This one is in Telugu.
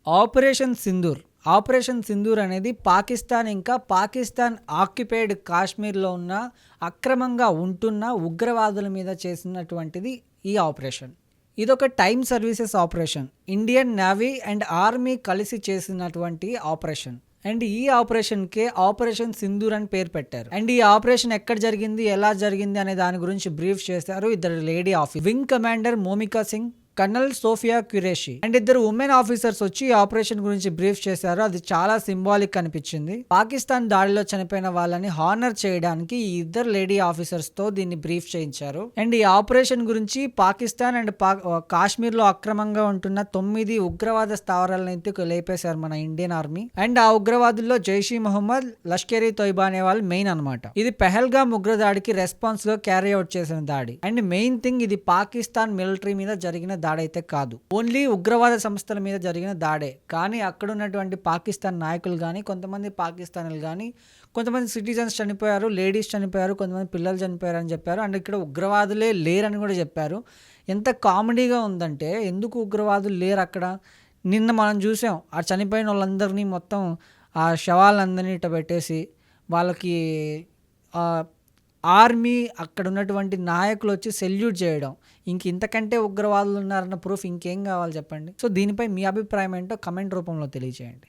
ఆపరేషన్ సింధూర్ అనేది పాకిస్తాన్ ఇంకా పాకిస్తాన్ ఆక్యుపైడ్ కాశ్మీర్లో ఉన్న అక్రమంగా ఉంటున్న ఉగ్రవాదుల మీద చేసినటువంటిది ఈ ఆపరేషన్. ఇదొక time services operation. Indian navy and army కలిసి చేసినటువంటి ఆపరేషన్. అండ్ ఈ ఆపరేషన్కే ఆపరేషన్ సింధూర్ అని పేరు పెట్టారు. అండ్ ఈ ఆపరేషన్ ఎక్కడ జరిగింది, ఎలా జరిగింది అనే దాని గురించి బ్రీఫ్ చేశారు ఇద్దరు lady officer, wing commander Momika Singh, colonel Sofiya Qureshi. And ఇద్దరు ఉమెన్ ఆఫీసర్స్ వచ్చి ఈ ఆపరేషన్ గురించి బ్రీఫ్ చేశారు. అది చాలా సింబాలిక్ అనిపించింది. పాకిస్తాన్ దాడిలో చనిపోయిన వాళ్ళని హానర్ చేయడానికి ఈ ఇద్దరు లేడీ ఆఫీసర్స్ తో దీన్ని బ్రీఫ్ చేయించారు. అండ్ ఈ ఆపరేషన్ గురించి పాకిస్తాన్ అండ్ కాశ్మీర్ లో అక్రమంగా ఉంటున్న 9 ఉగ్రవాద స్థావరాలను అయితే లేపేశారు మన ఇండియన్ ఆర్మీ. అండ్ ఆ ఉగ్రవాదుల్లో జైషీ మొహమ్మద్, లష్కర్ ఇ తోయిబా అనే వాళ్ళు మెయిన్ అనమాట. ఇది పెహల్గామ్ ఉగ్రదాడికి రెస్పాన్స్ గా క్యారీ అవుట్ చేసిన దాడి. అండ్ మెయిన్ థింగ్, ఇది పాకిస్తాన్ మిలిటరీ మీద జరిగిన దాడైతే కాదు, ఓన్లీ ఉగ్రవాద సంస్థల మీద జరిగిన దాడే. కానీ అక్కడ ఉన్నటువంటి పాకిస్తాన్ నాయకులు కానీ, కొంతమంది పాకిస్తానీలు కానీ, కొంతమంది సిటిజన్స్ చనిపోయారు, లేడీస్ చనిపోయారు, కొంతమంది పిల్లలు చనిపోయారు అని చెప్పారు. అండ్ ఇక్కడ ఉగ్రవాదులే లేరని కూడా చెప్పారు. ఎంత కామెడీగా ఉందంటే, ఎందుకు ఉగ్రవాదులు లేరు అక్కడ? నిన్న మనం చూసాం ఆ చనిపోయిన వాళ్ళందరినీ మొత్తం ఆ శవాలందరినీ ఇట్ట పెట్టేసి వాళ్ళకి ఆర్మీ అక్కడ ఉన్నటువంటి నాయకులు వచ్చి సెల్యూట్ చేయడం. ఇంతకంటే ఉగ్రవాదులు ఉన్నారన్న ప్రూఫ్ ఇంకేం కావాలి చెప్పండి. సో దీనిపై మీ అభిప్రాయం ఏంటో కమెంట్ రూపంలో తెలియజేయండి.